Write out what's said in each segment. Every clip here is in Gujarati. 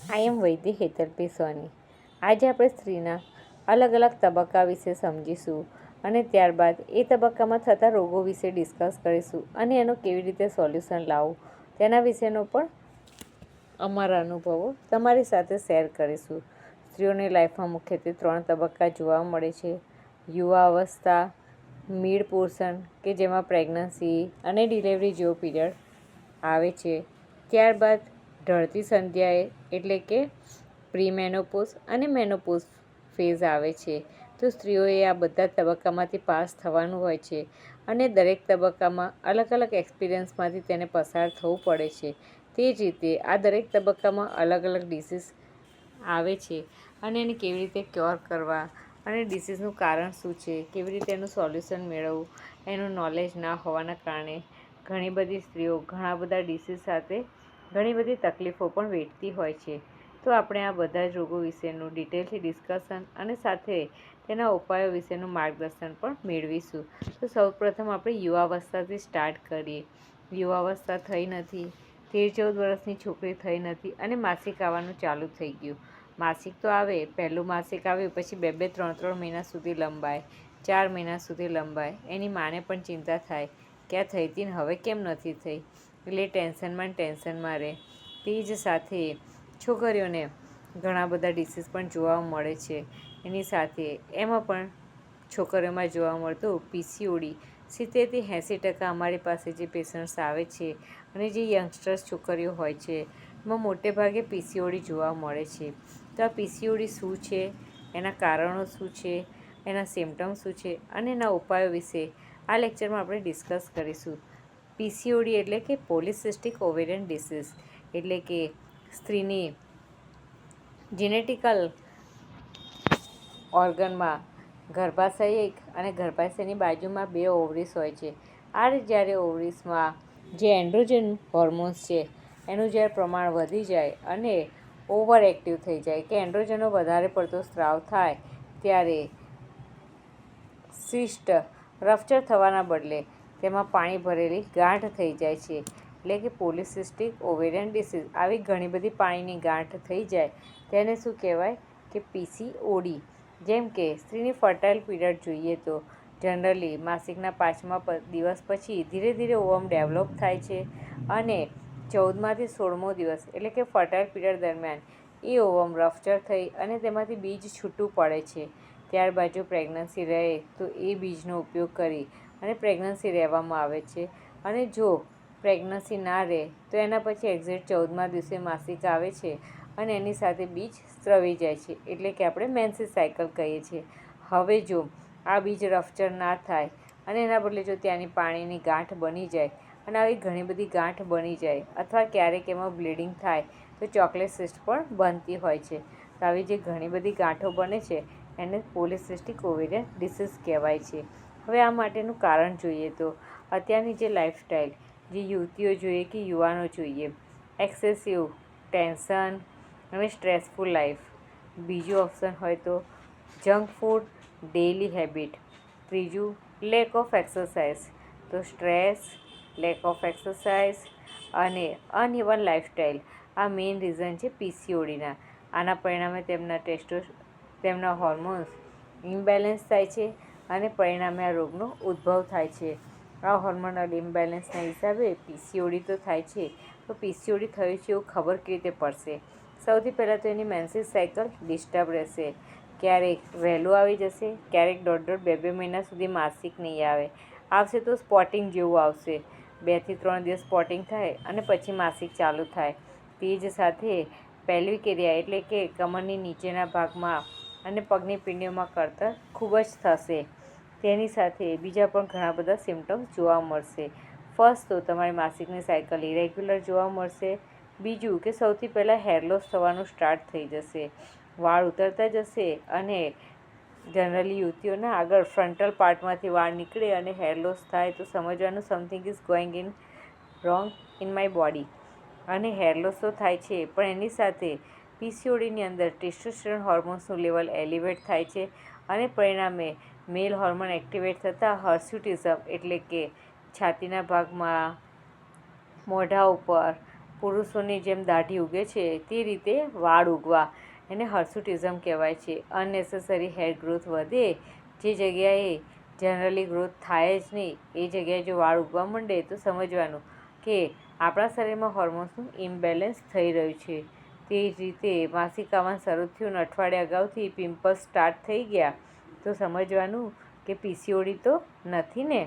આઈ એમ વૈદ્ય હેતલ સોની. આજે આપણે સ્ત્રીના અલગ અલગ તબક્કા વિશે સમજીશું અને ત્યારબાદ એ તબક્કામાં થતા રોગો વિશે ડિસ્કસ કરીશું અને એનું કેવી રીતે સોલ્યુશન લાવવું તેના વિશેનો પણ અમારા અનુભવો તમારી સાથે શેર કરીશું. સ્ત્રીઓની લાઈફમાં મુખ્યત્વે 3 તબક્કા જોવા મળે છે: યુવા અવસ્થા, મિડ પોર્શન કે જેમાં પ્રેગ્નન્સી અને ડિલિવરી જેવો પીરિયડ આવે છે, ત્યારબાદ ઢળતી સંધ્યાએ એટલે કે પ્રી મેનોપોઝ અને મેનોપોઝ ફેઝ આવે છે. તો સ્ત્રીઓએ આ બધા તબક્કામાંથી પાસ થવાનું હોય છે અને દરેક તબક્કામાં અલગ અલગ એક્સપિરિયન્સમાંથી તેને પસાર થવું પડે છે. તે જ રીતે આ દરેક તબક્કામાં અલગ અલગ ડિસીઝ આવે છે અને એને કેવી રીતે ક્યોર કરવા અને ડિસીઝનું કારણ શું છે, કેવી રીતે એનું સોલ્યુશન મેળવવું, એનું નોલેજ ના હોવાના કારણે ઘણી બધી સ્ત્રીઓ ઘણા બધા ડિસીઝ સાથે ઘણી બધી તકલીફો પણ વેઠતી હોય છે. તો આપણે આ બધા જ રોગો વિશેનું ડિટેલથી ડિસ્કશન અને સાથે તેના ઉપાયો વિશેનું માર્ગદર્શન પણ મેળવીશું. તો સૌપ્રથમ આપણે યુવાવસ્થાથી સ્ટાર્ટ કરીએ. યુવાવસ્થા થઈ નથી, 13-14 વર્ષની છોકરી થઈ નથી અને માસિક આવવાનું ચાલુ થઈ ગયું. માસિક તો આવે, પહેલું માસિક આવ્યું પછી 2-2, 3-3 મહિના સુધી લંબાય, 4 મહિના સુધી લંબાય. એની માને પણ ચિંતા થાય કે આ થઈ હતી ને હવે કેમ નથી થઈ, એટલે ટેન્શનમાં રહે. તે જ સાથે છોકરીઓને ઘણા બધા ડિસીઝ પણ જોવા મળે છે. એની સાથે એમાં પણ છોકરીઓમાં જોવા મળતું પીસીઓડી 70-80% અમારી પાસે જે પેશન્ટ્સ આવે છે અને જે યંગસ્ટર્સ છોકરીઓ હોય છે એમાં મોટે ભાગે પીસીઓડી જોવા મળે છે. તો આ પીસીઓડી શું છે, એના કારણો શું છે, એના સિમ્ટમ્સ શું છે અને એના ઉપાયો વિશે આ લેક્ચરમાં આપણે ડિસ્કસ કરીશું. પીસીઓડી એટલે કે પોલિસિસ્ટિક ઓવેરિયન ડિસીઝ, એટલે કે સ્ત્રીની જેનેટિકલ ઓર્ગનમાં ગર્ભાશય અને ગર્ભાશયની બાજુમાં 2 ઓવરીસ હોય છે. આ જ્યારે ઓવરીસમાં જે એન્ડ્રોજન હોર્મોન્સ છે એનું જ્યારે પ્રમાણ વધી જાય અને ઓવર એક્ટિવ થઈ જાય કે એન્ડ્રોજનનો વધારે પડતો સ્ત્રાવ થાય ત્યારે સિસ્ટ રપ્ચર થવાના બદલે તેમાં પાણી ભરેલી ગાંઠ થઈ જાય છે, એટલે કે પોલિસિસ્ટિક ઓવેરિયન ડિસીઝ. આવી ઘણી બધી પાણીની ગાંઠ થઈ જાય તેને શું કહેવાય કે પીસીઓડી. જેમ કે સ્ત્રીની ફર્ટાઇલ પીરિયડ જોઈએ તો જનરલી માસિકના 5મા દિવસ પછી ધીરે ધીરે ઓવમ ડેવલપ થાય છે અને 14માંથી 16મો દિવસ એટલે કે ફર્ટાઇલ પીરિયડ દરમિયાન એ ઓવમ રપ્ચર થઈ અને તેમાંથી બીજ છૂટું પડે છે. ત્યારબાદ જો પ્રેગ્નન્સી રહે તો એ બીજનો ઉપયોગ કરી અને પ્રેગ્નન્સી રહેવામાં આવે છે અને જો પ્રેગ્નન્સી ના રહે તો એના પછી એક્ઝેક્ટ 14મા દિવસે માસિક આવે છે અને એની સાથે બીજ સ્રવી જાય છે, એટલે કે આપણે મેન્સીસ સાયકલ કહીએ છીએ. હવે જો આ બીજ રપ્ચર ના થાય અને એના બદલે જો ત્યાંની પાણીની ગાંઠ બની જાય અને આવી ઘણી બધી ગાંઠ બની જાય અથવા ક્યારેક એમાં બ્લીડિંગ થાય તો ચોકલેટ સિસ્ટ પણ બનતી હોય છે. તો આવી જે ઘણી બધી ગાંઠો બને છે એને પોલિસિસ્ટિક ઓવેરિયન ડિસીઝ કહેવાય છે. હવે આ માટેનું કારણ જોઈએ તો અત્યારની જે લાઈફસ્ટાઈલ, જે યુવતીઓ જોઈએ કે યુવાનો જોઈએ, એક્સેસિવ ટેન્શન અને સ્ટ્રેસફુલ લાઈફ. બીજું ઓપ્શન હોય તો જંક ફૂડ, ડેઇલી હેબિટ. ત્રીજું લેક ઓફ એક્સરસાઇઝ. તો સ્ટ્રેસ, લેક ઓફ એક્સરસાઇઝ અને અનઇવન લાઈફસ્ટાઈલ આ મેઇન રીઝન છે પીસીઓડીના. આના પરિણામે તેમના હોર્મોન્સ ઇમ્બેલેન્સ થાય છે અને પરિણામે આ રોગનો ઉદ્ભવ થાય છે. આ હોર્મોનલ ઇમ્બેલેન્સના હિસાબે પીસીઓડી તો થાય છે. તો પીસીઓડી થયું છે એવું ખબર કેવી રીતે પડશે? સૌથી પહેલાં તો એની મેન્સીસ સાયકલ ડિસ્ટર્બ રહેશે. ક્યારેક વહેલું આવી જશે, ક્યારેક 1.5-2 મહિના સુધી માસિક નહીં આવે. આવશે તો સ્પોટિંગ જેવું આવશે, 2 થી 3 દિવસ સ્પોટિંગ થાય અને પછી માસિક ચાલુ થાય. તે જ સાથે પેલ્વિક એરિયા એટલે કે કમરની નીચેના ભાગમાં અને પગની પીંડીઓમાં કળતર ખૂબ જ થશે. તેની સાથે બીજા પણ ઘણા બધા સિમ્ટમ્સ જોવા મળશે. ફર્સ્ટ તો તમારી માસિકની સાયકલ ઇરેગ્યુલર જોવા મળશે. બીજું કે સૌથી પહેલાં હેર લોસ થવાનું સ્ટાર્ટ થઈ જશે, વાળ ઉતરતા જશે અને જનરલી યુવતીઓના આગળ ફ્રન્ટલ પાર્ટમાંથી વાળ નીકળે અને હેર લોસ થાય તો સમજવાનું something is going in wrong in my body. અને હેર લોસ તો થાય છે પણ એની સાથે પીસીઓડીની અંદર ટેસ્ટોસ્ટેરોન હોર્મોન્સનું લેવલ એલિવેટ થાય છે અને પરિણામે મેલ હોર્મોન એક્ટિવેટ થતાં હર્સ્યુટિઝમ એટલે કે છાતીના ભાગમાં, મોઢા ઉપર પુરુષોની જેમ દાઢી ઉગે છે તે રીતે વાળ ઉગવા, એને હર્સુટિઝમ કહેવાય છે. અનનેસેસરી હેર ગ્રોથ વધે, જે જગ્યાએ જનરલી ગ્રોથ થાય જ નહીં એ જગ્યાએ જો વાળ ઉગવા માંડે તો સમજવાનું કે આપણા શરીરમાં હોર્મોન્સનું ઇમ્બેલેન્સ થઈ રહ્યું છે. તે જ રીતે માસિક આવવાનું શરૂ થયું અને અઠવાડિયા અગાઉથી પિમ્પલ્સ સ્ટાર્ટ થઈ ગયા તો સમજવાનું કે પીસીઓડી તો નથી ને.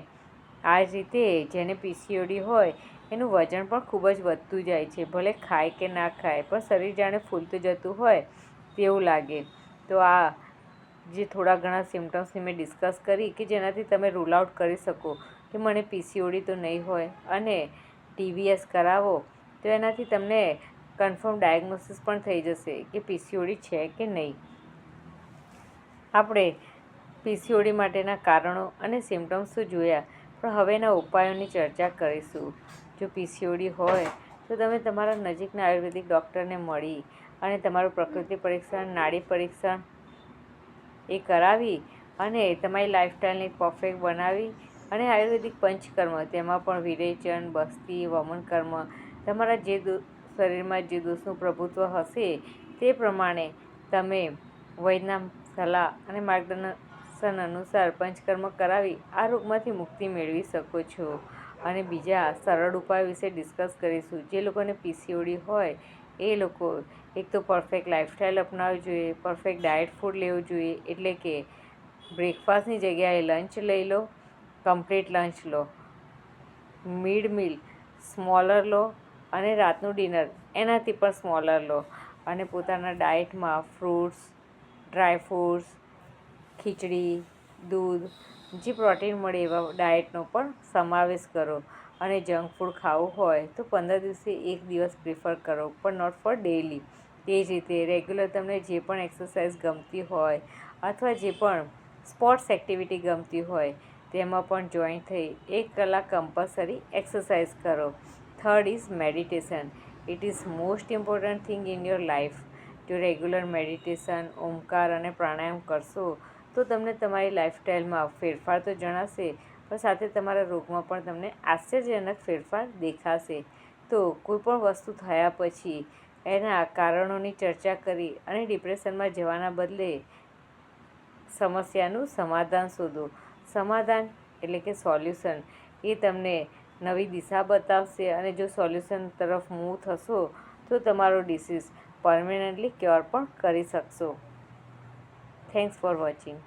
આ જ રીતે જેને પીસીઓડી હોય એનું વજન પણ ખૂબ જ વધતું જાય છે, ભલે ખાય કે ના ખાય પણ શરીર જાણે ફૂલતું જતું હોય તેવું લાગે. તો આ જે થોડા ઘણા સિમ્ટમ્સની મેં ડિસ્કસ કરી કે જેનાથી તમે રૂલ આઉટ કરી શકો કે મને પીસીઓડી તો નહીં હોય, અને ટીવીએસ કરાવો તો એનાથી તમને કન્ફર્મ ડાયગ્નોસિસ પણ થઈ જશે કે પીસીઓડી છે કે નહીં. આપણે પીસીઓડી માટેના કારણો અને સિમ્ટમ્સ તો જોયા, પણ હવે એના ઉપાયોની ચર્ચા કરીશું. જો પીસીઓડી હોય તો તમે તમારા નજીકના આયુર્વેદિક ડૉક્ટરને મળી અને તમારું પ્રકૃતિ પરીક્ષણ, નાડી પરીક્ષણ એ કરાવી અને તમારી લાઈફસ્ટાઈલને પરફેક્ટ બનાવી અને આયુર્વેદિક પંચકર્મ, તેમાં પણ વિરેચન, બસ્તી, વમન કર્મ, તમારા જે શરીરમાં જે દોષનું પ્રભુત્વ હશે તે પ્રમાણે તમે વૈદ્યના સલાહ અને માર્ગદર્શન અનુસાર પંચકર્મ કરાવી આ રોગમાંથી મુક્તિ મેળવી શકો છો. અને બીજા સરળ ઉપાયો વિશે ડિસ્કસ કરીશું. જે લોકોને પીસીઓડી હોય એ લોકો એક તો પરફેક્ટ લાઈફસ્ટાઈલ અપનાવવી જોઈએ, પરફેક્ટ ડાયટ ફૂડ લેવું જોઈએ, એટલે કે બ્રેકફાસ્ટની જગ્યાએ લંચ લઈ લો, કમ્પ્લીટ લંચ લો, મિડ મીલ સ્મોલર લો અને રાતનું ડિનર એનાથી પણ સ્મોલર લો. અને પોતાના ડાયટમાં ફ્રૂટ્સ, ડ્રાયફ્રૂટ્સ, ખીચડી, દૂધ, જે પ્રોટીન મળે એવા ડાયટનો પણ સમાવેશ કરો. અને જંક ફૂડ ખાવું હોય તો 15 દિવસે 1 દિવસ પ્રિફર કરો, પણ નોટ ફોર ડેલી. તે જ રીતે રેગ્યુલર તમને જે પણ એક્સરસાઇઝ ગમતી હોય અથવા જે પણ સ્પોર્ટ્સ એક્ટિવિટી ગમતી હોય તેમાં પણ જોઈન થઈ 1 કલાક કમ્પલસરી એક્સરસાઇઝ કરો. Third is meditation. It is most important thing in your life. જો રેગ્યુલર મેડિટેશન, ઓમકાર અને પ્રાણાયામ કરશો તો તમને તમારી લાઈફસ્ટાઈલમાં ફેરફાર તો જણાશે, પણ સાથે તમારા રોગમાં પણ તમને આશ્ચર્યજનક ફેરફાર દેખાશે. તો કોઈપણ વસ્તુ થયા પછી એના કારણોની ચર્ચા કરી અને ડિપ્રેશનમાં જવાના બદલે સમસ્યાનું સમાધાન શોધો. સમાધાન એટલે કે સોલ્યુશન, એ તમને નવી દિશા બતાવશે અને જો સોલ્યુશન તરફ મૂવ થશો તો તમારો ડિસીઝ પરમેનન્ટલી ક્યોર પણ કરી શકશો. Thanks for watching.